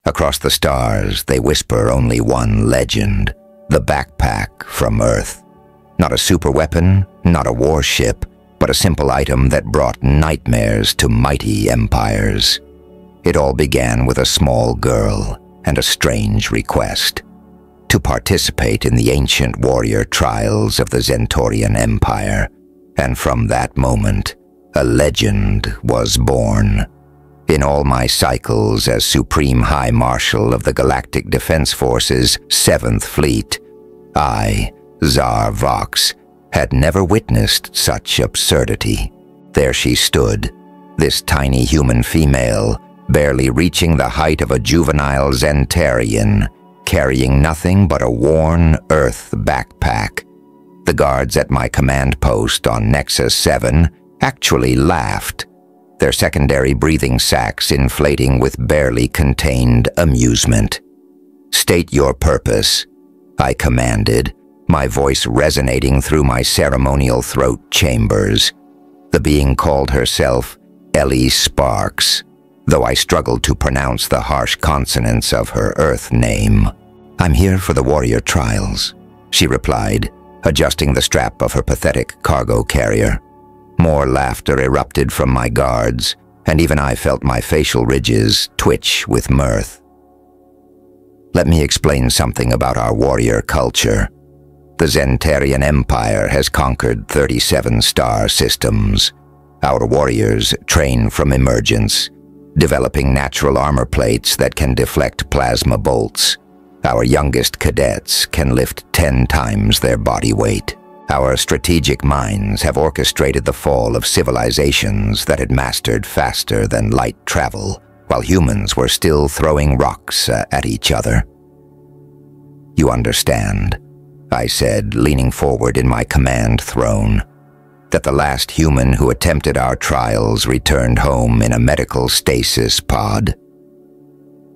Across the stars, they whisper only one legend, the backpack from Earth. Not a superweapon, not a warship, but a simple item that brought nightmares to mighty empires. It all began with a small girl and a strange request: to participate in the ancient warrior trials of the Zentorian Empire, and from that moment, a legend was born. In all my cycles as Supreme High Marshal of the Galactic Defense Force's 7th Fleet, I, Zar Vox, had never witnessed such absurdity. There she stood, this tiny human female, barely reaching the height of a juvenile Zentarian, carrying nothing but a worn Earth backpack. The guards at my command post on Nexus 7 actually laughed, their secondary breathing sacs inflating with barely contained amusement. "State your purpose," I commanded, my voice resonating through my ceremonial throat chambers. The being called herself Ellie Sparks, though I struggled to pronounce the harsh consonants of her Earth name. "I'm here for the warrior trials," she replied, adjusting the strap of her pathetic cargo carrier. More laughter erupted from my guards, and even I felt my facial ridges twitch with mirth. Let me explain something about our warrior culture. The Zentarian Empire has conquered 37 star systems. Our warriors train from emergence, developing natural armor plates that can deflect plasma bolts. Our youngest cadets can lift 10 times their body weight. Our strategic minds have orchestrated the fall of civilizations that had mastered faster than light travel, while humans were still throwing rocks at each other. "You understand," I said, leaning forward in my command throne, "that the last human who attempted our trials returned home in a medical stasis pod."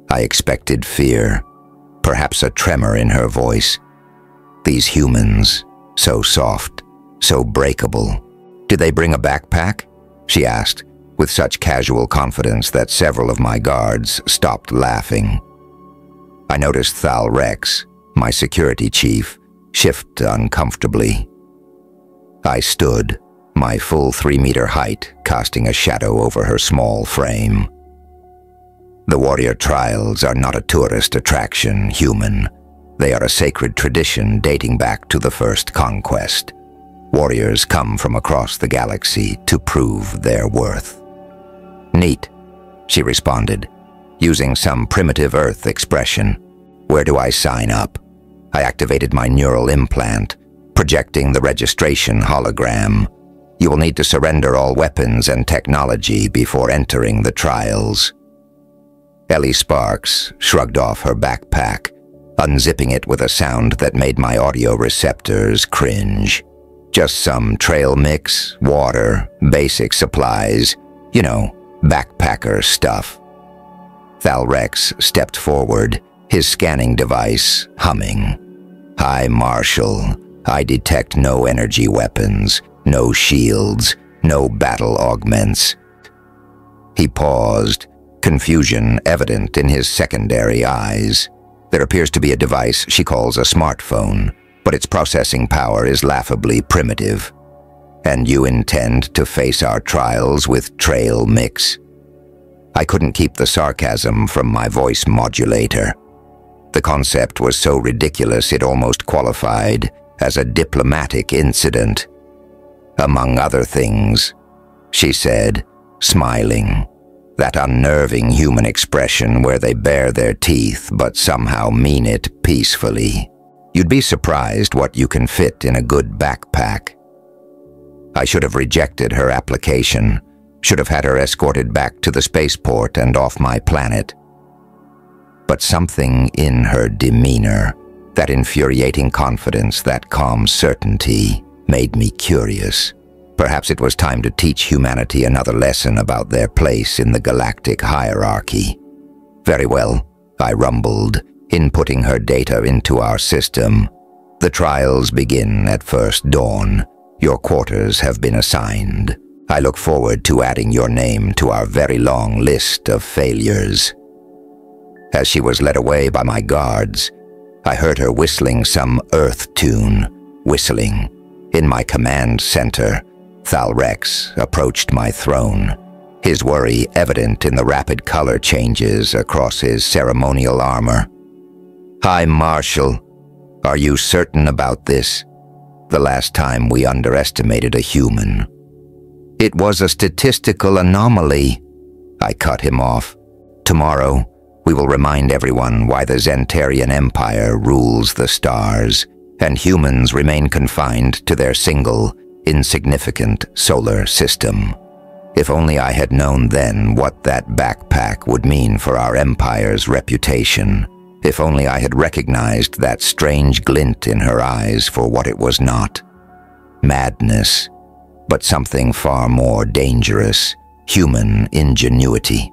I expected fear, perhaps a tremor in her voice. These humans, so soft, so breakable. "Did they bring a backpack?" she asked, with such casual confidence that several of my guards stopped laughing. I noticed Thal Rex, my security chief, shift uncomfortably. I stood, my full 3-meter height casting a shadow over her small frame. "The warrior trials are not a tourist attraction, human. They are a sacred tradition dating back to the first conquest. Warriors come from across the galaxy to prove their worth." "Neat," she responded, using some primitive Earth expression. "Where do I sign up?" I activated my neural implant, projecting the registration hologram. "You will need to surrender all weapons and technology before entering the trials." Ellie Sparks shrugged off her backpack, unzipping it with a sound that made my audio receptors cringe. "Just some trail mix, water, basic supplies, you know, backpacker stuff." Thal Rex stepped forward, his scanning device humming. "High Marshal, I detect no energy weapons, no shields, no battle augments." He paused, confusion evident in his secondary eyes. "There appears to be a device she calls a smartphone, but its processing power is laughably primitive. And you intend to face our trials with trail mix?" I couldn't keep the sarcasm from my voice modulator. The concept was so ridiculous it almost qualified as a diplomatic incident. "Among other things," she said, smiling. That unnerving human expression where they bare their teeth but somehow mean it peacefully. "You'd be surprised what you can fit in a good backpack." I should have rejected her application, should have had her escorted back to the spaceport and off my planet. But something in her demeanor, that infuriating confidence, that calm certainty, made me curious. Perhaps it was time to teach humanity another lesson about their place in the galactic hierarchy. "Very well," I rumbled, inputting her data into our system. "The trials begin at first dawn. Your quarters have been assigned. I look forward to adding your name to our very long list of failures." As she was led away by my guards, I heard her whistling some Earth tune, whistling. In my command center, Thalrex approached my throne, his worry evident in the rapid color changes across his ceremonial armor. "High Marshal, are you certain about this? The last time we underestimated a human." "It was a statistical anomaly." I cut him off. "Tomorrow, we will remind everyone why the Zentarian Empire rules the stars, and humans remain confined to their single, insignificant solar system. If only I had known then what that backpack would mean for our empire's reputation. If only I had recognized that strange glint in her eyes for what it was not. Madness, but something far more dangerous, human ingenuity.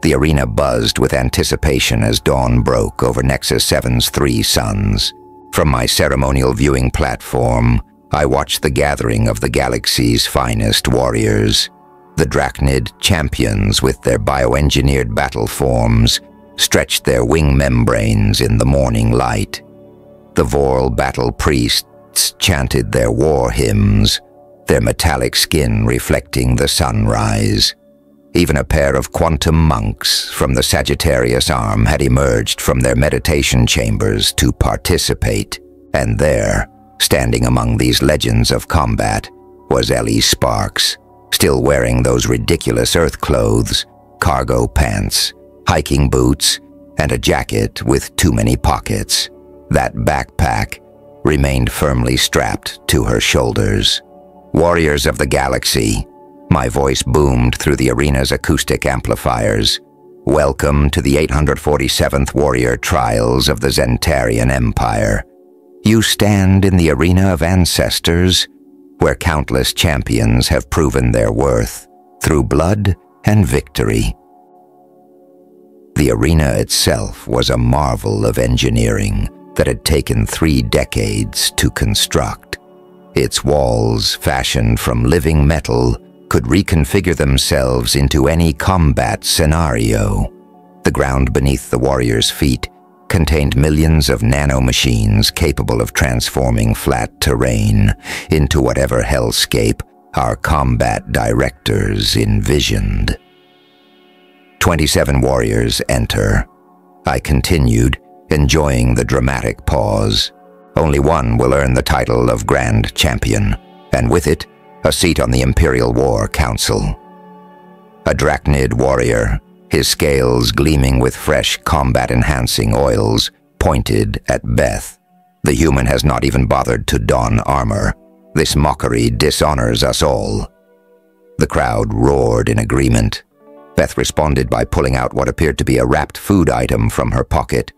The arena buzzed with anticipation as dawn broke over Nexus 7's 3 suns. From my ceremonial viewing platform, I watched the gathering of the galaxy's finest warriors. The Drachnid champions with their bioengineered battle forms stretched their wing membranes in the morning light. The Vorl battle priests chanted their war hymns, their metallic skin reflecting the sunrise. Even a pair of quantum monks from the Sagittarius arm had emerged from their meditation chambers to participate, and there, standing among these legends of combat, was Ellie Sparks, still wearing those ridiculous Earth clothes, cargo pants, hiking boots, and a jacket with too many pockets. That backpack remained firmly strapped to her shoulders. "Warriors of the galaxy," my voice boomed through the arena's acoustic amplifiers. "Welcome to the 847th Warrior Trials of the Zentarian Empire. You stand in the arena of ancestors, where countless champions have proven their worth through blood and victory." The arena itself was a marvel of engineering that had taken 3 decades to construct. Its walls, fashioned from living metal, could reconfigure themselves into any combat scenario. The ground beneath the warriors' feet contained millions of nanomachines capable of transforming flat terrain into whatever hellscape our combat directors envisioned. 27 warriors enter. I continued, enjoying the dramatic pause. Only one will earn the title of Grand Champion, and with it, a seat on the Imperial War Council. A Drachnid warrior, his scales gleaming with fresh combat-enhancing oils, pointed at Beth. "The human has not even bothered to don armor. This mockery dishonors us all." The crowd roared in agreement. Beth responded by pulling out what appeared to be a wrapped food item from her pocket.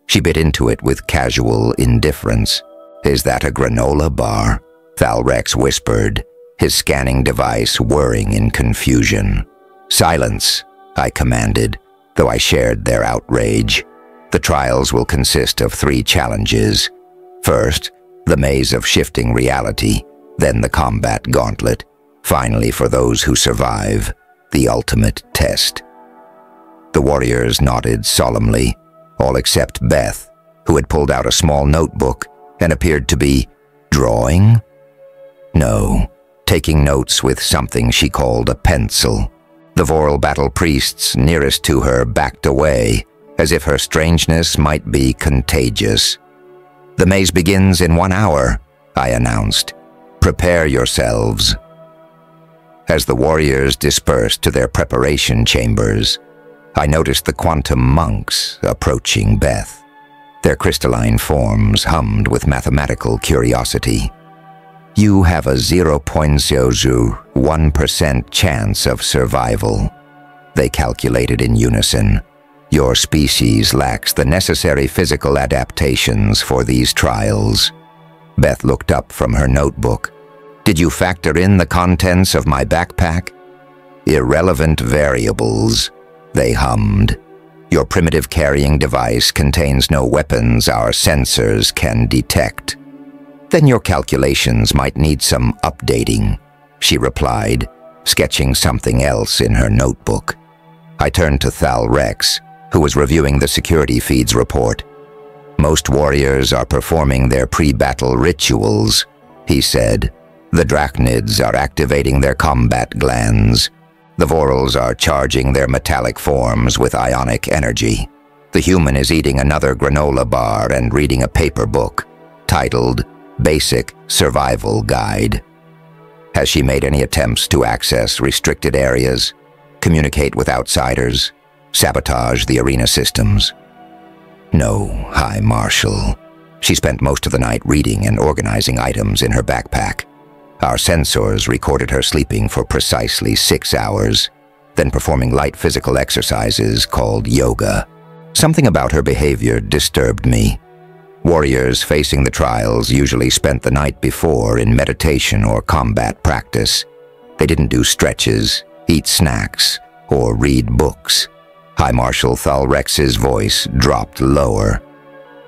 She bit into it with casual indifference. "Is that a granola bar?" Thalrex whispered, his scanning device whirring in confusion. "Silence," I commanded, though I shared their outrage. "The trials will consist of 3 challenges. First, the maze of shifting reality, then the combat gauntlet. Finally, for those who survive, the ultimate test." The warriors nodded solemnly, all except Beth, who had pulled out a small notebook and appeared to be drawing? No, taking notes with something she called a pencil. The Vorl battle priests nearest to her backed away, as if her strangeness might be contagious. "The maze begins in 1 hour," I announced. "Prepare yourselves." As the warriors dispersed to their preparation chambers, I noticed the quantum monks approaching Beth. Their crystalline forms hummed with mathematical curiosity. "You have a 0.01% chance of survival," they calculated in unison. "Your species lacks the necessary physical adaptations for these trials." Beth looked up from her notebook. "Did you factor in the contents of my backpack?" "Irrelevant variables," they hummed. "Your primitive carrying device contains no weapons our sensors can detect." "Then your calculations might need some updating," she replied, sketching something else in her notebook. I turned to Thalrex, who was reviewing the security feed's report. "Most warriors are performing their pre-battle rituals," he said. "The drachnids are activating their combat glands. The vorals are charging their metallic forms with ionic energy. The human is eating another granola bar and reading a paper book titled Basic Survival Guide. Has she made any attempts to access restricted areas, communicate with outsiders, sabotage the arena systems?" "No, High Marshal. She spent most of the night reading and organizing items in her backpack. Our sensors recorded her sleeping for precisely 6 hours, then performing light physical exercises called yoga. Something about her behavior disturbed me. Warriors facing the trials usually spent the night before in meditation or combat practice. They didn't do stretches, eat snacks, or read books." High Marshal Thalrex's voice dropped lower.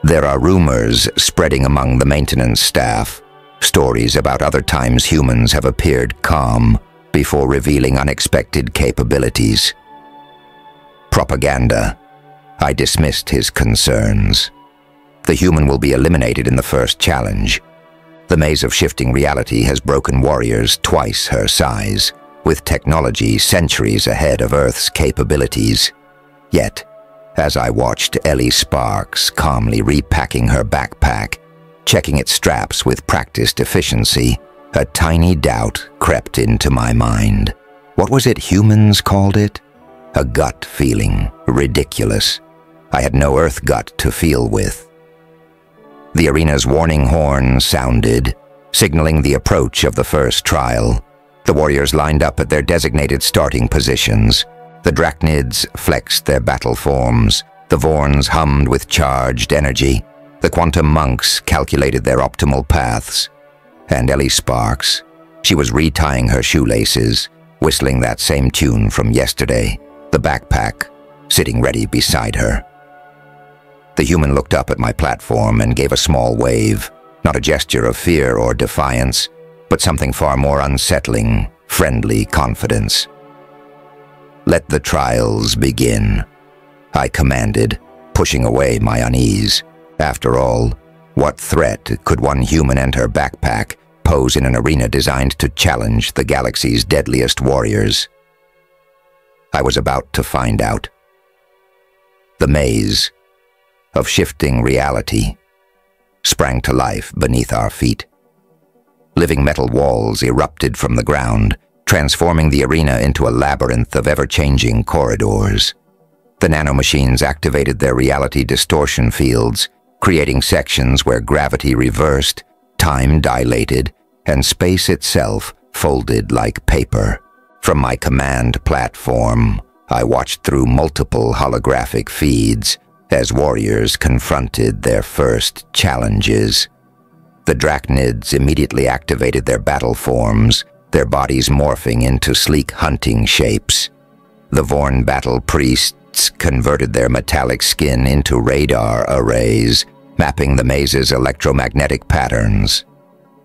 "There are rumors spreading among the maintenance staff, stories about other times humans have appeared calm before revealing unexpected capabilities." "Propaganda." I dismissed his concerns. "The human will be eliminated in the first challenge. The maze of shifting reality has broken warriors twice her size, with technology centuries ahead of Earth's capabilities. Yet, as I watched Ellie Sparks calmly repacking her backpack, checking its straps with practiced efficiency, a tiny doubt crept into my mind. What was it humans called it? A gut feeling, ridiculous. I had no Earth gut to feel with. The arena's warning horn sounded, signaling the approach of the first trial. The warriors lined up at their designated starting positions. The drachnids flexed their battle forms. The Vorns hummed with charged energy. The quantum monks calculated their optimal paths. And Ellie Sparks, she was retying her shoelaces, whistling that same tune from yesterday, the backpack sitting ready beside her. The human looked up at my platform and gave a small wave, not a gesture of fear or defiance, but something far more unsettling, friendly confidence. "Let the trials begin," I commanded, pushing away my unease. After all, what threat could one human and her backpack pose in an arena designed to challenge the galaxy's deadliest warriors? I was about to find out. The maze of shifting reality sprang to life beneath our feet. Living metal walls erupted from the ground, transforming the arena into a labyrinth of ever-changing corridors. The nanomachines activated their reality distortion fields, creating sections where gravity reversed, time dilated, and space itself folded like paper. From my command platform, I watched through multiple holographic feeds as warriors confronted their first challenges. The drachnids immediately activated their battle forms, their bodies morphing into sleek hunting shapes. The Vorn battle priests converted their metallic skin into radar arrays, mapping the maze's electromagnetic patterns.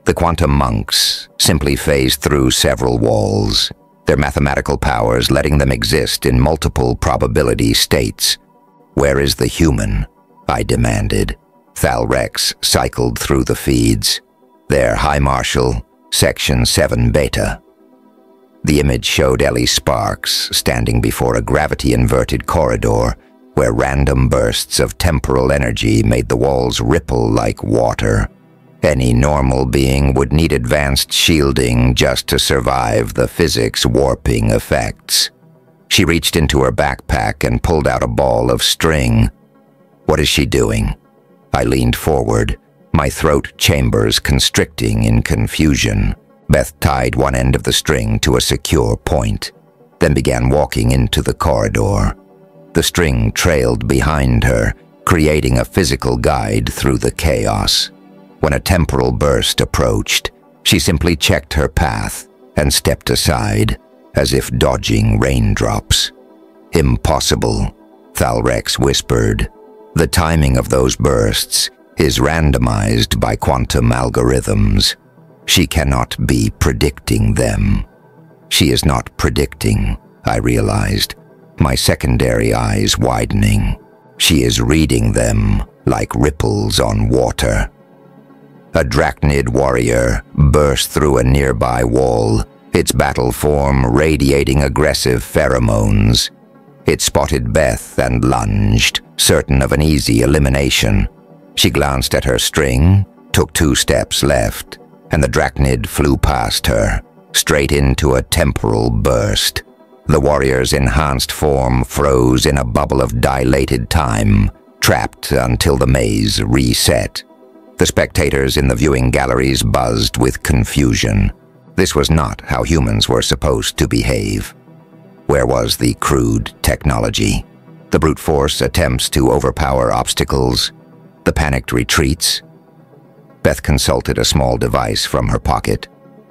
The quantum monks simply phased through several walls, their mathematical powers letting them exist in multiple probability states. "Where is the human?" I demanded. Thalrex cycled through the feeds. "There, High Marshal, Section 7 Beta." The image showed Ellie Sparks standing before a gravity-inverted corridor where random bursts of temporal energy made the walls ripple like water. Any normal being would need advanced shielding just to survive the physics warping effects. She reached into her backpack and pulled out a ball of string. "What is she doing?" I leaned forward, my throat chambers constricting in confusion. Beth tied one end of the string to a secure point, then began walking into the corridor. The string trailed behind her, creating a physical guide through the chaos. When a temporal burst approached, she simply checked her path and stepped aside, as if dodging raindrops. "Impossible," Thalrex whispered. "The timing of those bursts is randomized by quantum algorithms. She cannot be predicting them." "She is not predicting," I realized. my secondary eyes widening. She is reading them like ripples on water. A Drachnid warrior burst through a nearby wall, its battle form radiating aggressive pheromones. It spotted Beth and lunged, certain of an easy elimination. She glanced at her string, took 2 steps left, and the Drachnid flew past her, straight into a temporal burst. The warrior's enhanced form froze in a bubble of dilated time, trapped until the maze reset. The spectators in the viewing galleries buzzed with confusion. This was not how humans were supposed to behave. Where was the crude technology? The brute force attempts to overpower obstacles? The panicked retreats? Beth consulted a small device from her pocket,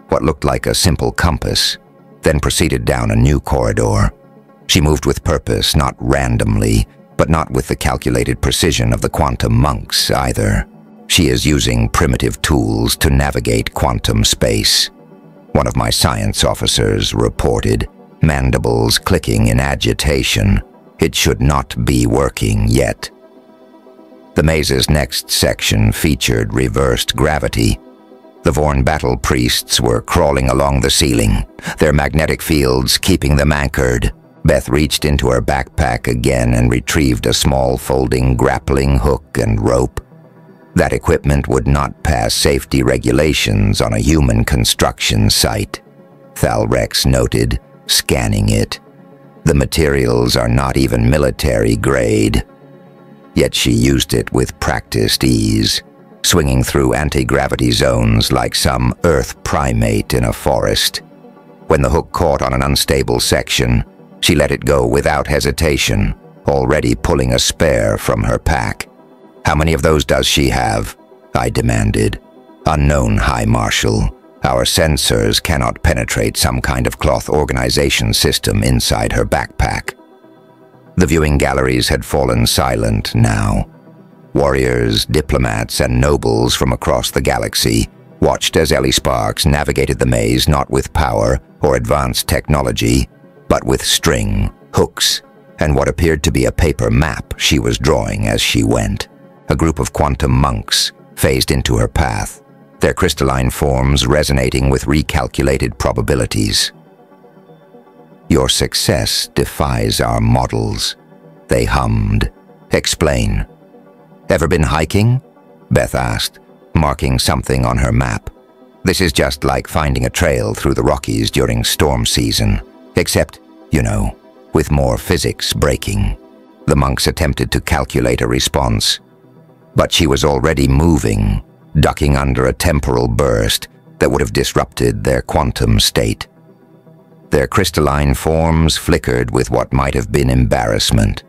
what looked like a simple compass, then proceeded down a new corridor. She moved with purpose, not randomly, but not with the calculated precision of the quantum monks either. She is using primitive tools to navigate quantum space. One of my science officers reported, mandibles clicking in agitation. It should not be working yet. The maze's next section featured reversed gravity. The Vorn battle priests were crawling along the ceiling, their magnetic fields keeping them anchored. Beth reached into her backpack again and retrieved a small folding grappling hook and rope. That equipment would not pass safety regulations on a human construction site, Thalrex noted, scanning it. The materials are not even military grade. Yet she used it with practiced ease, swinging through anti-gravity zones like some Earth primate in a forest. When the hook caught on an unstable section, she let it go without hesitation, already pulling a spare from her pack. "How many of those does she have?" I demanded. "Unknown, High Marshal. Our sensors cannot penetrate some kind of cloth organization system inside her backpack." The viewing galleries had fallen silent now. Warriors, diplomats, and nobles from across the galaxy watched as Ellie Sparks navigated the maze not with power or advanced technology, but with string, hooks, and what appeared to be a paper map she was drawing as she went. A group of quantum monks phased into her path, their crystalline forms resonating with recalculated probabilities. "Your success defies our models," they hummed. "Explain." "Ever been hiking?" Beth asked, marking something on her map. "This is just like finding a trail through the Rockies during storm season, except, you know, with more physics breaking." The monks attempted to calculate a response, but she was already moving, ducking under a temporal burst that would have disrupted their quantum state. Their crystalline forms flickered with what might have been embarrassment.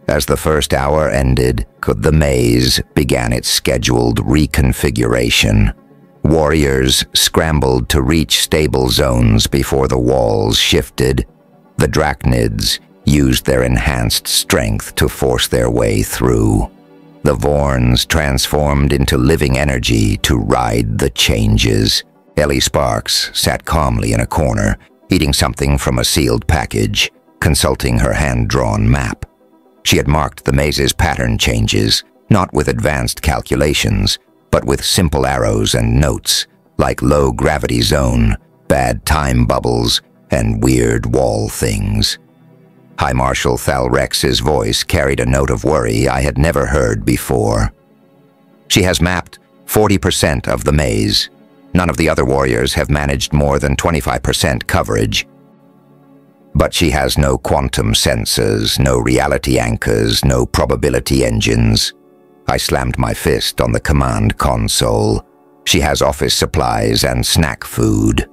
As the first hour ended, the maze began its scheduled reconfiguration. Warriors scrambled to reach stable zones before the walls shifted. The Drachnids used their enhanced strength to force their way through. The Vorns transformed into living energy to ride the changes. Ellie Sparks sat calmly in a corner, eating something from a sealed package, consulting her hand-drawn map. She had marked the maze's pattern changes, not with advanced calculations, but with simple arrows and notes, like low gravity zone, bad time bubbles, and weird wall things. High Marshal Thalrex's voice carried a note of worry I had never heard before. "She has mapped 40% of the maze. None of the other warriors have managed more than 25% coverage. But she has no quantum sensors, no reality anchors, no probability engines." I slammed my fist on the command console. "She has office supplies and snack food."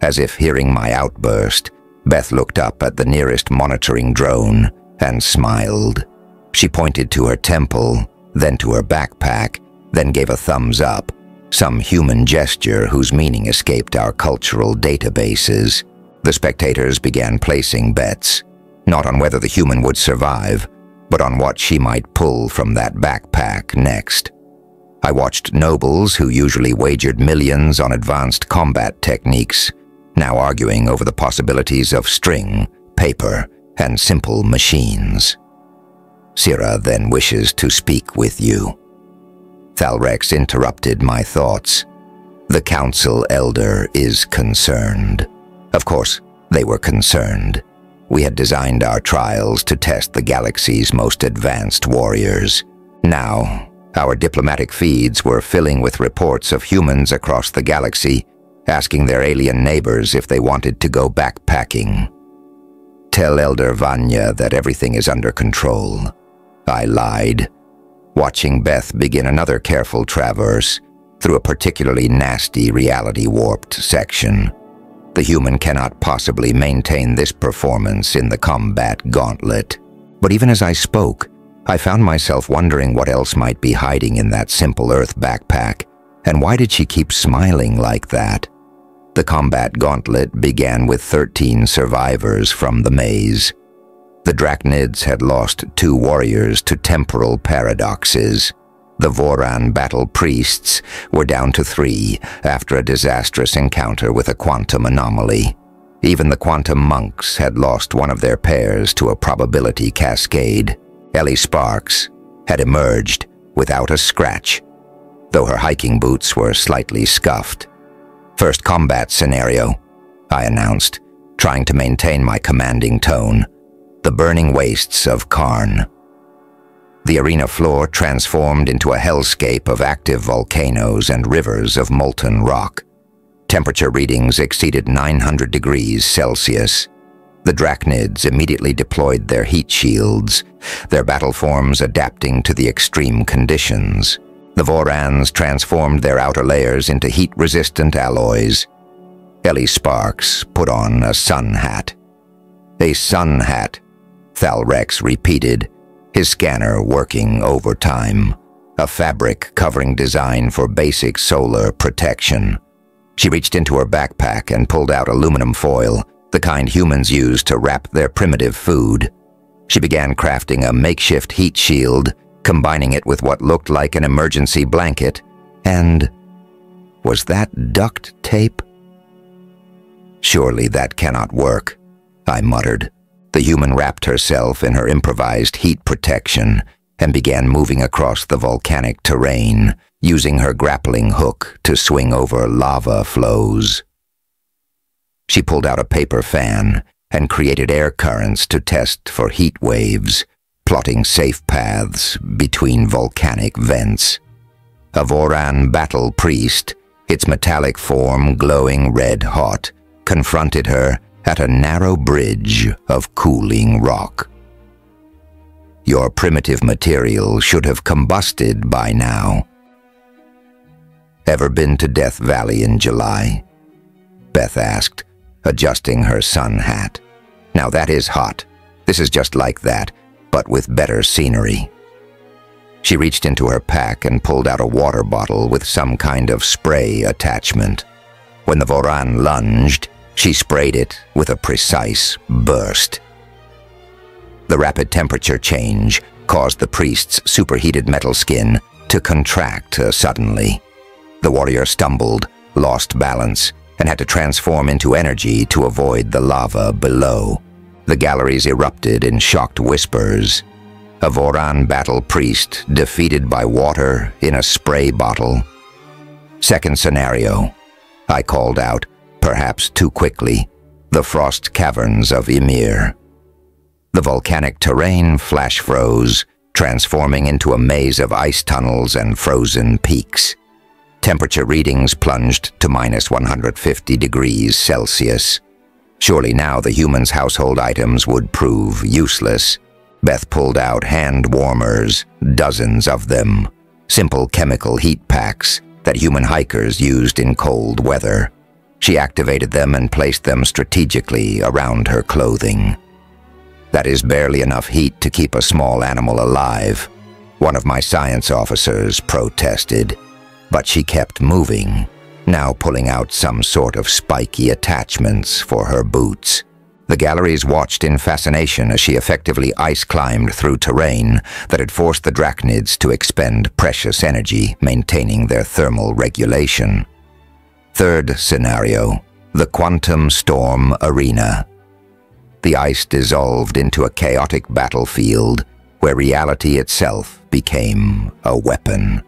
As if hearing my outburst, Beth looked up at the nearest monitoring drone and smiled. She pointed to her temple, then to her backpack, then gave a thumbs up, some human gesture whose meaning escaped our cultural databases. The spectators began placing bets, not on whether the human would survive, but on what she might pull from that backpack next. I watched nobles who usually wagered millions on advanced combat techniques, now arguing over the possibilities of string, paper, and simple machines. Sira then wishes to speak with you. Thalrex interrupted my thoughts. The Council Elder is concerned. Of course, they were concerned. We had designed our trials to test the galaxy's most advanced warriors. Now, our diplomatic feeds were filling with reports of humans across the galaxy asking their alien neighbors if they wanted to go backpacking. Tell Elder Vanya that everything is under control. I lied, watching Beth begin another careful traverse through a particularly nasty reality-warped section. The human cannot possibly maintain this performance in the combat gauntlet. But even as I spoke, I found myself wondering what else might be hiding in that simple Earth backpack, and why did she keep smiling like that? The combat gauntlet began with 13 survivors from the maze. The Drachnids had lost 2 warriors to temporal paradoxes. The Voran battle priests were down to 3 after a disastrous encounter with a quantum anomaly. Even the quantum monks had lost one of their pairs to a probability cascade. Ellie Sparks had emerged without a scratch, though her hiking boots were slightly scuffed. First combat scenario, I announced, trying to maintain my commanding tone. The burning wastes of Karn. The arena floor transformed into a hellscape of active volcanoes and rivers of molten rock. Temperature readings exceeded 900 degrees Celsius. The Drachnids immediately deployed their heat shields, their battle forms adapting to the extreme conditions. The Vorans transformed their outer layers into heat-resistant alloys. Ellie Sparks put on a sun hat. A sun hat, Thalrex repeated, his scanner working overtime. A fabric-covering design for basic solar protection. She reached into her backpack and pulled out aluminum foil, the kind humans use to wrap their primitive food. She began crafting a makeshift heat shield, combining it with what looked like an emergency blanket, and was that duct tape? Surely that cannot work, I muttered. The human wrapped herself in her improvised heat protection and began moving across the volcanic terrain, using her grappling hook to swing over lava flows. She pulled out a paper fan and created air currents to test for heat waves, plotting safe paths between volcanic vents. A Voran battle priest, its metallic form glowing red-hot, confronted her at a narrow bridge of cooling rock. Your primitive material should have combusted by now. Ever been to Death Valley in July? Beth asked, adjusting her sun hat. Now that is hot. This is just like that, but with better scenery. She reached into her pack and pulled out a water bottle with some kind of spray attachment. When the Voran lunged, she sprayed it with a precise burst. The rapid temperature change caused the priest's superheated metal skin to contract suddenly. The warrior stumbled, lost balance, and had to transform into energy to avoid the lava below. The galleries erupted in shocked whispers. A Voran battle priest defeated by water in a spray bottle. Second scenario, I called out, perhaps too quickly, the frost caverns of Ymir. The volcanic terrain flash froze, transforming into a maze of ice tunnels and frozen peaks. Temperature readings plunged to minus 150 degrees Celsius. Surely now the human's household items would prove useless. Beth pulled out hand warmers, dozens of them. Simple chemical heat packs that human hikers used in cold weather. She activated them and placed them strategically around her clothing. That is barely enough heat to keep a small animal alive, one of my science officers protested. But she kept moving, now pulling out some sort of spiky attachments for her boots. The galleries watched in fascination as she effectively ice-climbed through terrain that had forced the Drachnids to expend precious energy maintaining their thermal regulation. Third scenario, the Quantum Storm Arena. the ice dissolved into a chaotic battlefield where reality itself became a weapon.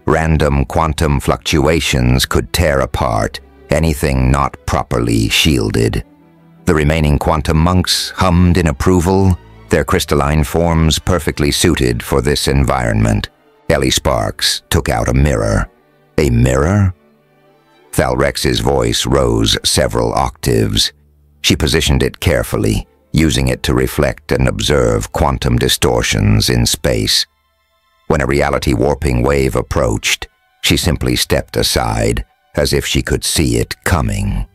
Random quantum fluctuations could tear apart anything not properly shielded. The remaining quantum monks hummed in approval, their crystalline forms perfectly suited for this environment. Ellie Sparks took out a mirror. A mirror? Thalrex's voice rose several octaves. She positioned it carefully, using it to reflect and observe quantum distortions in space. When a reality warping wave approached, she simply stepped aside, as if she could see it coming.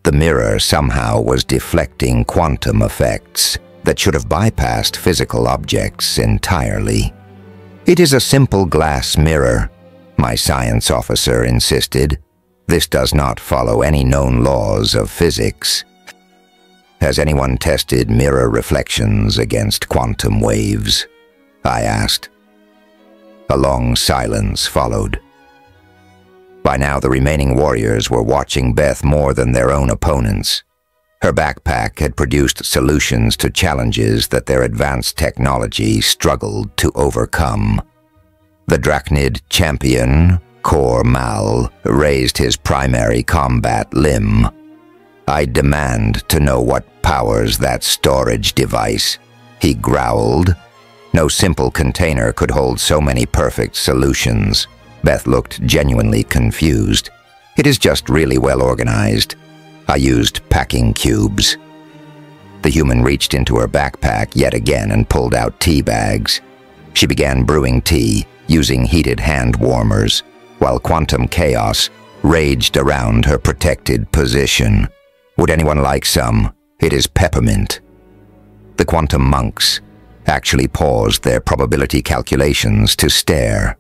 The mirror somehow was deflecting quantum effects that should have bypassed physical objects entirely. "It is a simple glass mirror," my science officer insisted. "This does not follow any known laws of physics." "Has anyone tested mirror reflections against quantum waves?" I asked. A long silence followed. By now, the remaining warriors were watching Beth more than their own opponents. Her backpack had produced solutions to challenges that their advanced technology struggled to overcome. The Drachnid champion, Kor Mal, raised his primary combat limb. "I demand to know what powers that storage device," he growled. No simple container could hold so many perfect solutions. Beth looked genuinely confused. "It is just really well organized. I used packing cubes." The human reached into her backpack yet again and pulled out tea bags. She began brewing tea using heated hand warmers, while quantum chaos raged around her protected position. "Would anyone like some? It is peppermint." The quantum monks actually paused their probability calculations to stare.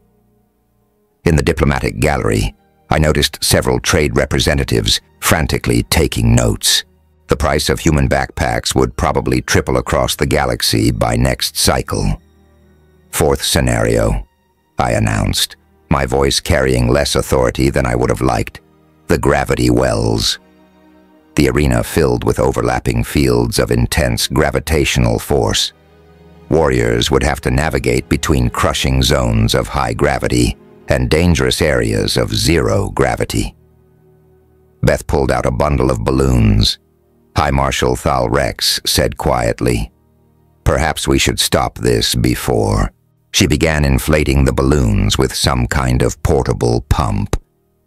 In the diplomatic gallery, I noticed several trade representatives frantically taking notes. The price of human backpacks would probably triple across the galaxy by next cycle. "Fourth scenario," I announced, my voice carrying less authority than I would have liked. "The gravity wells." The arena filled with overlapping fields of intense gravitational force. Warriors would have to navigate between crushing zones of high gravity and dangerous areas of zero gravity. Beth pulled out a bundle of balloons. High Marshal Thalrex said quietly, "Perhaps we should stop this before." She began inflating the balloons with some kind of portable pump,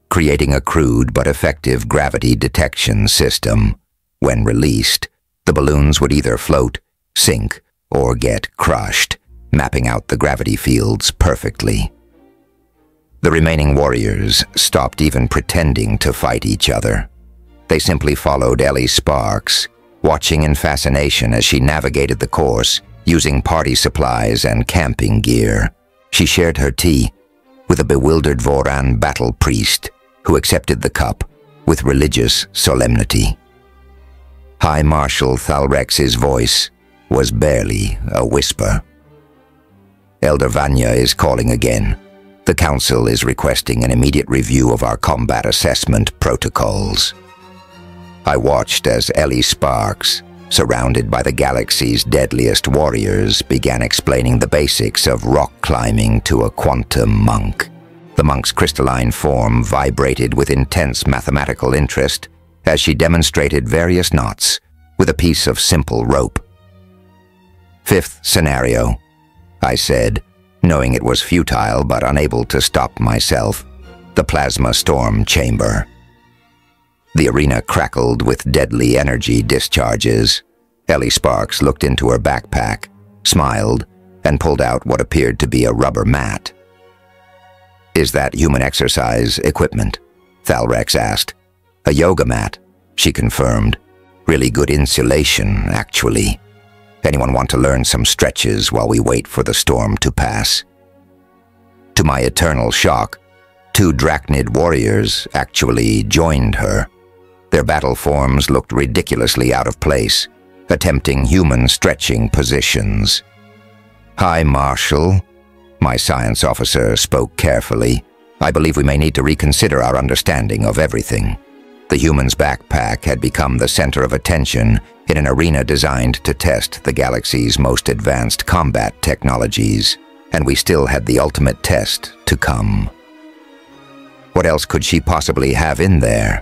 creating a crude but effective gravity detection system. When released, the balloons would either float, sink, or get crushed, mapping out the gravity fields perfectly. The remaining warriors stopped even pretending to fight each other. They simply followed Ellie Sparks, watching in fascination as she navigated the course using party supplies and camping gear. She shared her tea with a bewildered Voran battle priest who accepted the cup with religious solemnity. High Marshal Thalrex's voice was barely a whisper. "Elder Vanya is calling again. The Council is requesting an immediate review of our combat assessment protocols." I watched as Ellie Sparks, surrounded by the galaxy's deadliest warriors, began explaining the basics of rock climbing to a quantum monk. The monk's crystalline form vibrated with intense mathematical interest as she demonstrated various knots with a piece of simple rope. "Fifth scenario," I said, knowing it was futile but unable to stop myself. "The plasma storm chamber." The arena crackled with deadly energy discharges. Ellie Sparks looked into her backpack, smiled, and pulled out what appeared to be a rubber mat. "Is that human exercise equipment?" Thalrex asked. "A yoga mat," she confirmed. "Really good insulation, actually. Anyone want to learn some stretches while we wait for the storm to pass?" To my eternal shock, 2 Drachnid warriors actually joined her. Their battle forms looked ridiculously out of place, attempting human stretching positions. "High Marshal," my science officer spoke carefully, "I believe we may need to reconsider our understanding of everything." The human's backpack had become the center of attention in an arena designed to test the galaxy's most advanced combat technologies, and we still had the ultimate test to come. What else could she possibly have in there?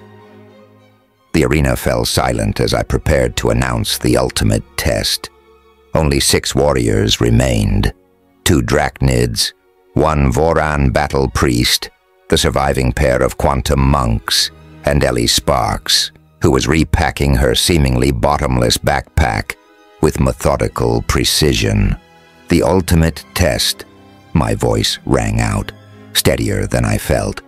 The arena fell silent as I prepared to announce the ultimate test. Only 6 warriors remained. 2 drachnids, 1 Voran battle priest, the surviving pair of quantum monks, and Ellie Sparks, who was repacking her seemingly bottomless backpack with methodical precision. The ultimate test, my voice rang out, steadier than I felt,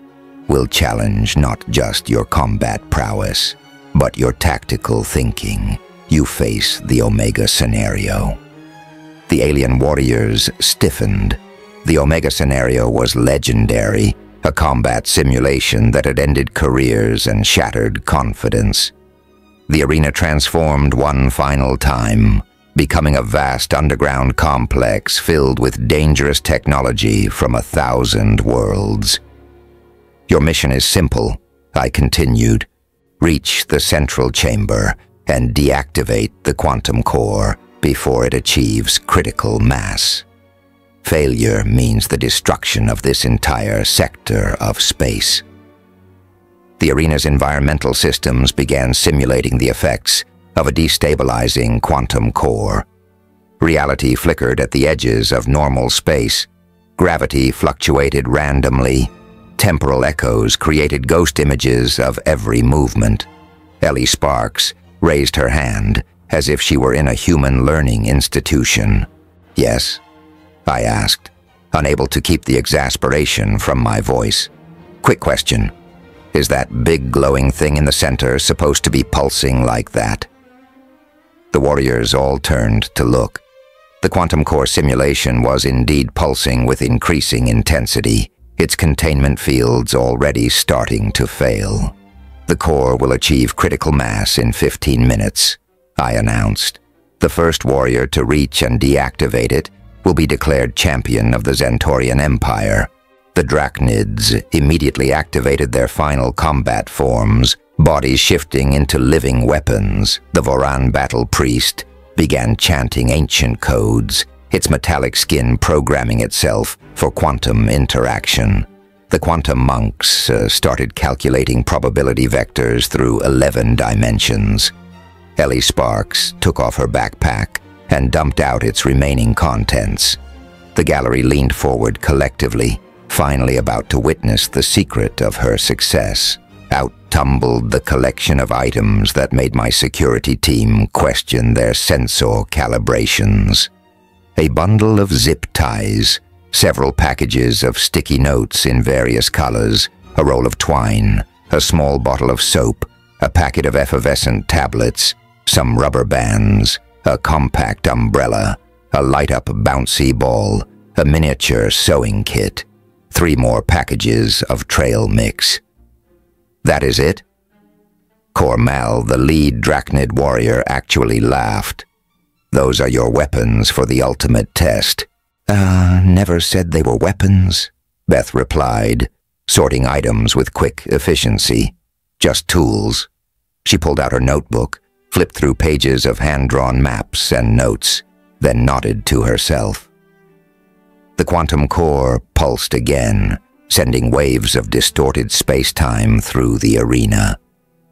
will challenge not just your combat prowess, but your tactical thinking. You face the Omega scenario. The alien warriors stiffened. The Omega scenario was legendary, a combat simulation that had ended careers and shattered confidence. The arena transformed one final time, becoming a vast underground complex filled with dangerous technology from 1,000 worlds. Your mission is simple, I continued. Reach the central chamber and deactivate the quantum core before it achieves critical mass. Failure means the destruction of this entire sector of space. The arena's environmental systems began simulating the effects of a destabilizing quantum core. Reality flickered at the edges of normal space. Gravity fluctuated randomly. Temporal echoes created ghost images of every movement. Ellie Sparks raised her hand as if she were in a human learning institution. Yes? I asked, unable to keep the exasperation from my voice. Quick question. Is that big glowing thing in the center supposed to be pulsing like that? The warriors all turned to look. The quantum core simulation was indeed pulsing with increasing intensity, its containment fields already starting to fail. The core will achieve critical mass in 15 minutes, I announced. The first warrior to reach and deactivate it will be declared champion of the Zentorian Empire. The drachnids immediately activated their final combat forms, bodies shifting into living weapons. The Voran battle priest began chanting ancient codes, its metallic skin programming itself for quantum interaction. The quantum monks started calculating probability vectors through 11 dimensions. Ellie Sparks took off her backpack and dumped out its remaining contents. The gallery leaned forward collectively, finally about to witness the secret of her success. Out tumbled the collection of items that made my security team question their sensor calibrations. A bundle of zip ties, several packages of sticky notes in various colors, a roll of twine, a small bottle of soap, a packet of effervescent tablets, some rubber bands, a compact umbrella, a light-up bouncy ball, a miniature sewing kit, 3 more packages of trail mix. That is it? Cormal, the lead drachnid warrior, actually laughed. Those are your weapons for the ultimate test. Never said they were weapons, Beth replied, sorting items with quick efficiency. Just tools. She pulled out her notebook, flipped through pages of hand-drawn maps and notes, then nodded to herself. The quantum core pulsed again, sending waves of distorted space-time through the arena.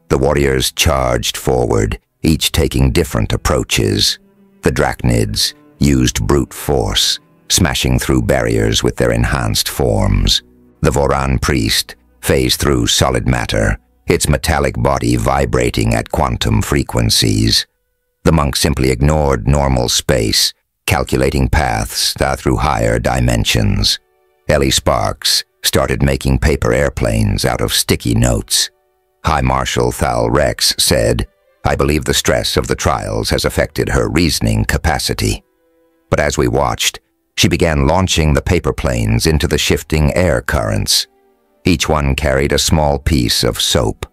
The warriors charged forward, each taking different approaches. The drachnids used brute force, smashing through barriers with their enhanced forms. The Voran priest phased through solid matter, its metallic body vibrating at quantum frequencies. The monk simply ignored normal space, calculating paths through higher dimensions. Ellie Sparks started making paper airplanes out of sticky notes. High Marshal Thal Rex said, "I believe the stress of the trials has affected her reasoning capacity." But as we watched, she began launching the paper planes into the shifting air currents. Each one carried a small piece of soap.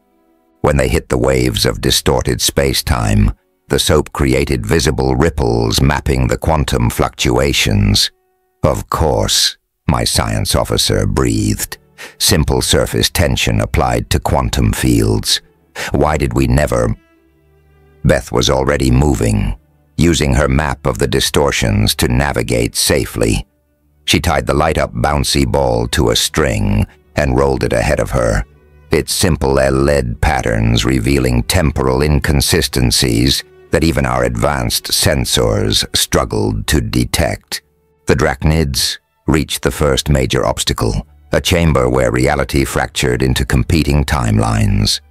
When they hit the waves of distorted space-time, the soap created visible ripples mapping the quantum fluctuations. Of course, my science officer breathed. Simple surface tension applied to quantum fields. Why did we never... Beth was already moving, using her map of the distortions to navigate safely. She tied the light-up bouncy ball to a string and rolled it ahead of her, its simple LED patterns revealing temporal inconsistencies that even our advanced sensors struggled to detect. The Drachnids reached the first major obstacle, a chamber where reality fractured into competing timelines.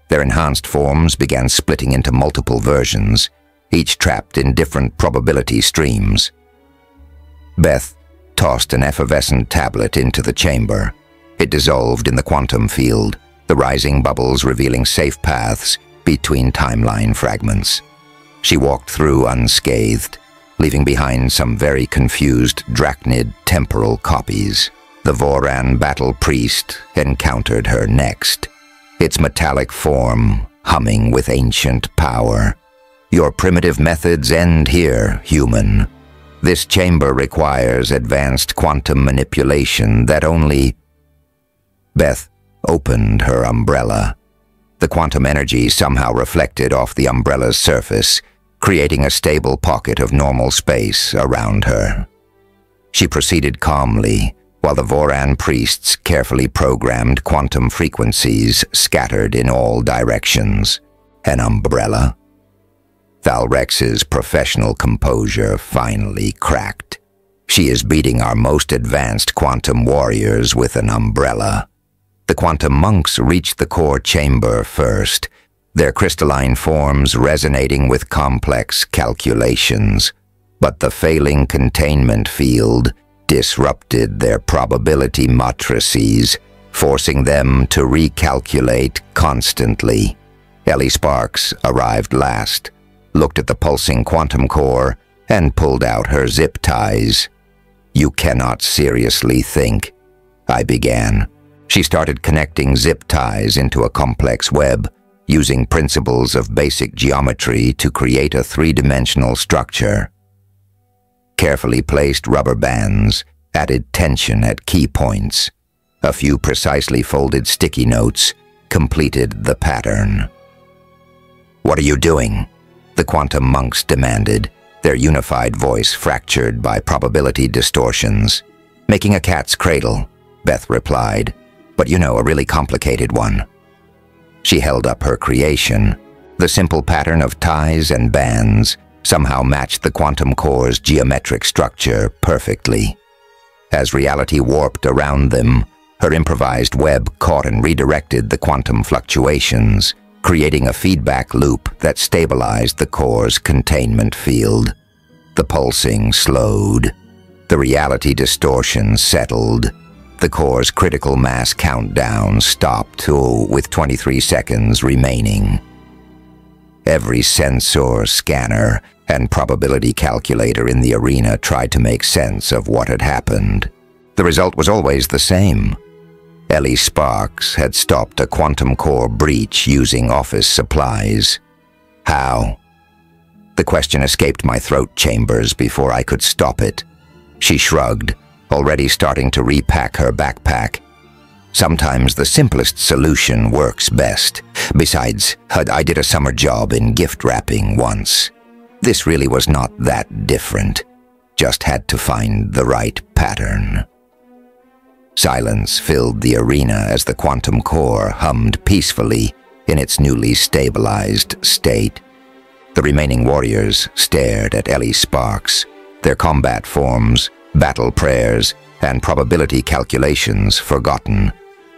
Their enhanced forms began splitting into multiple versions, each trapped in different probability streams. Beth tossed an effervescent tablet into the chamber. It dissolved in the quantum field, the rising bubbles revealing safe paths between timeline fragments. She walked through unscathed, leaving behind some very confused Drachnid temporal copies. The Voran battle priest encountered her next, its metallic form humming with ancient power. Your primitive methods end here, human. This chamber requires advanced quantum manipulation that only... Beth opened her umbrella. The quantum energy somehow reflected off the umbrella's surface, creating a stable pocket of normal space around her. She proceeded calmly, while the Voran priests carefully programmed quantum frequencies scattered in all directions. An umbrella? Thalrex's professional composure finally cracked. She is beating our most advanced quantum warriors with an umbrella. The quantum monks reached the core chamber first, their crystalline forms resonating with complex calculations. But the failing containment field disrupted their probability matrices, forcing them to recalculate constantly. Ellie Sparks arrived last, looked at the pulsing quantum core, and pulled out her zip ties. "You cannot seriously think," I began. She started connecting zip ties into a complex web, using principles of basic geometry to create a three-dimensional structure. Carefully placed rubber bands added tension at key points. A few precisely folded sticky notes completed the pattern. "What are you doing?" the quantum monks demanded, their unified voice fractured by probability distortions. "Making a cat's cradle," Beth replied, "but you know, a really complicated one." She held up her creation. The simple pattern of ties and bands somehow matched the quantum core's geometric structure perfectly. As reality warped around them, her improvised web caught and redirected the quantum fluctuations, creating a feedback loop that stabilized the core's containment field. The pulsing slowed. The reality distortion settled. The core's critical mass countdown stopped, with 23 seconds remaining. Every sensor, scanner, and probability calculator in the arena tried to make sense of what had happened. The result was always the same. Ellie Sparks had stopped a quantum core breach using office supplies. How? The question escaped my throat chambers before I could stop it. She shrugged, already starting to repack her backpack. "Sometimes the simplest solution works best. Besides, I did a summer job in gift wrapping once. This really was not that different. Just had to find the right pattern." Silence filled the arena as the quantum core hummed peacefully in its newly stabilized state. The remaining warriors stared at Ellie Sparks, their combat forms, battle prayers, and probability calculations forgotten.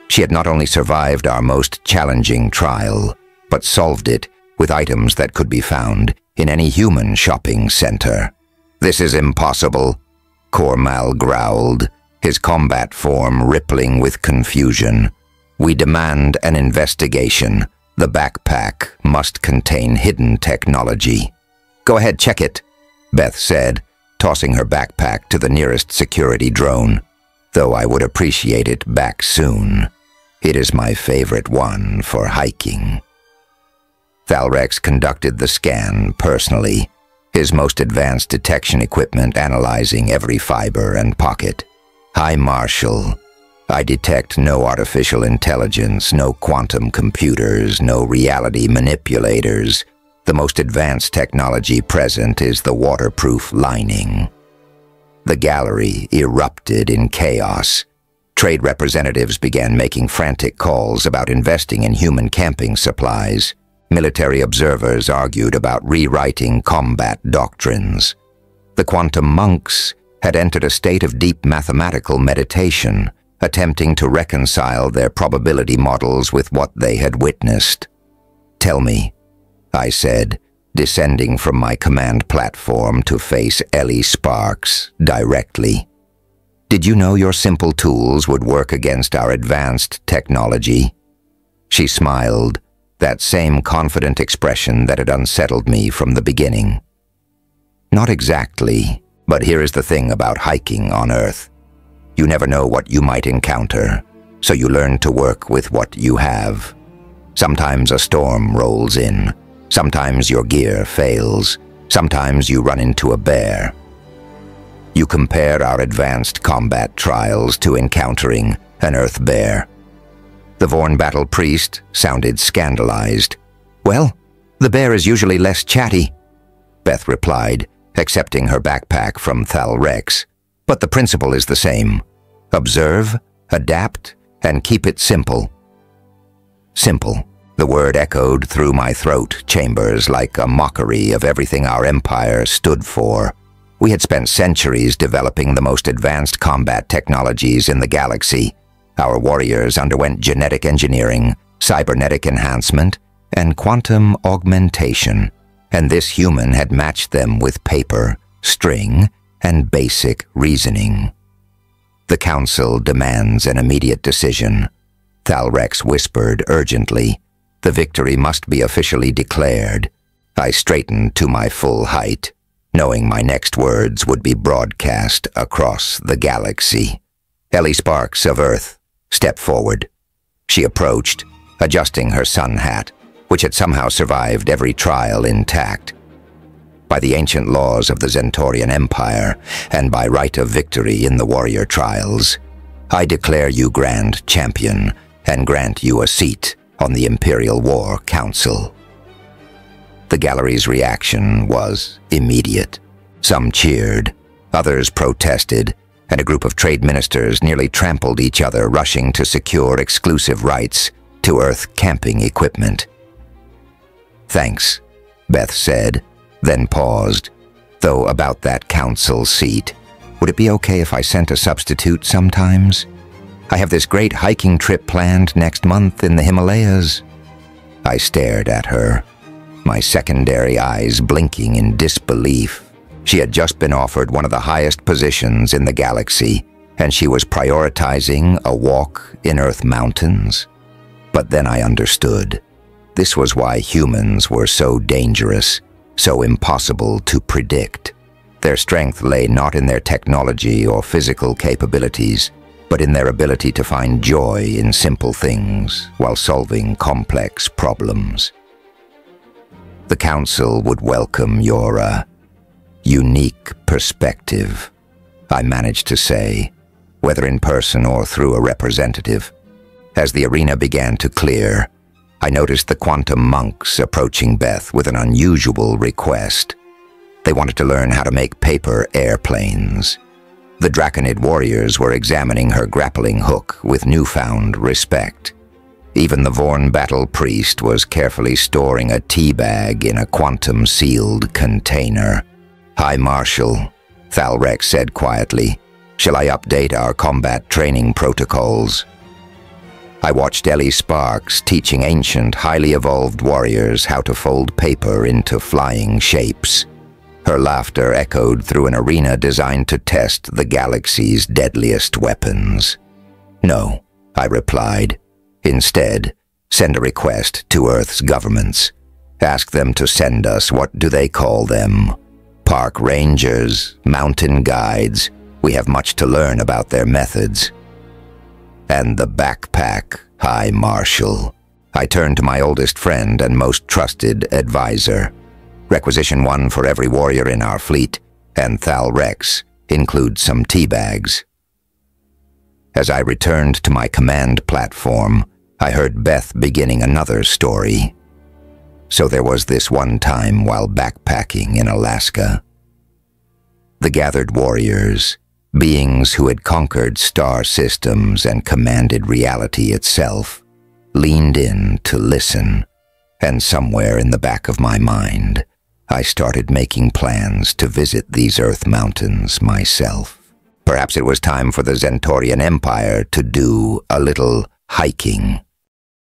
She had not only survived our most challenging trial, but solved it with items that could be found in any human shopping center. "This is impossible," Cormal growled, his combat form rippling with confusion. "We demand an investigation. The backpack must contain hidden technology." "Go ahead, check it," Beth said, tossing her backpack to the nearest security drone. "Though I would appreciate it back soon. It is my favorite one for hiking." Thalrex conducted the scan personally, his most advanced detection equipment analyzing every fiber and pocket. "High Marshal, I detect no artificial intelligence, no quantum computers, no reality manipulators. The most advanced technology present is the waterproof lining. The gallery erupted in chaos. Trade representatives began making frantic calls about investing in human camping supplies. Military observers argued about rewriting combat doctrines. The quantum monks had entered a state of deep mathematical meditation, attempting to reconcile their probability models with what they had witnessed. "Tell me," I said, descending from my command platform to face Ellie Sparks directly. "Did you know your simple tools would work against our advanced technology?" She smiled, that same confident expression that had unsettled me from the beginning. "Not exactly, but here is the thing about hiking on Earth. You never know what you might encounter, so you learn to work with what you have. Sometimes a storm rolls in, sometimes your gear fails, sometimes you run into a bear. You compare our advanced combat trials to encountering an Earth bear." The Vorn battle priest sounded scandalized. "Well, the bear is usually less chatty," Beth replied, accepting her backpack from Thal Rex. "But the principle is the same. Observe, adapt, and keep it simple." Simple. The word echoed through my throat chambers like a mockery of everything our empire stood for. We had spent centuries developing the most advanced combat technologies in the galaxy. Our warriors underwent genetic engineering, cybernetic enhancement, and quantum augmentation, and this human had matched them with paper, string, and basic reasoning. "The Council demands an immediate decision," Thal Rex whispered urgently. "The victory must be officially declared." I straightened to my full height, knowing my next words would be broadcast across the galaxy. "Ellie Sparks of Earth, step forward." She approached, adjusting her sun hat, which had somehow survived every trial intact. "By the ancient laws of the Zentorian Empire, and by right of victory in the warrior trials, I declare you Grand Champion and grant you a seat on the Imperial War Council." The gallery's reaction was immediate. Some cheered, others protested, and a group of trade ministers nearly trampled each other, rushing to secure exclusive rights to Earth camping equipment. "Thanks," Beth said, then paused. "Though about that council seat, would it be okay if I sent a substitute sometimes? I have this great hiking trip planned next month in the Himalayas." I stared at her, my secondary eyes blinking in disbelief. She had just been offered one of the highest positions in the galaxy, and she was prioritizing a walk in Earth mountains. But then I understood. This was why humans were so dangerous, so impossible to predict. Their strength lay not in their technology or physical capabilities, but in their ability to find joy in simple things while solving complex problems. "The Council would welcome your, unique perspective," I managed to say, whether in person or through a representative. As the arena began to clear, I noticed the quantum monks approaching Beth with an unusual request. They wanted to learn how to make paper airplanes. The Draconid warriors were examining her grappling hook with newfound respect. Even the Vorn battle priest was carefully storing a tea bag in a quantum-sealed container. "High Marshal," Thal Rex said quietly, "shall I update our combat training protocols?" I watched Ellie Sparks teaching ancient, highly evolved warriors how to fold paper into flying shapes. Her laughter echoed through an arena designed to test the galaxy's deadliest weapons. "No," I replied. "Instead, send a request to Earth's governments. Ask them to send us, what do they call them? Park rangers, mountain guides. We have much to learn about their methods." "And the backpack, High Marshal." I turned to my oldest friend and most trusted advisor. "Requisition 1 for every warrior in our fleet, and Thal Rex, include some tea bags." As I returned to my command platform, I heard Beth beginning another story. So there was this one time while backpacking in Alaska. The gathered warriors, beings who had conquered star systems and commanded reality itself, leaned in to listen, and somewhere in the back of my mind, I started making plans to visit these Earth mountains myself. Perhaps it was time for the Zentorian Empire to do a little hiking.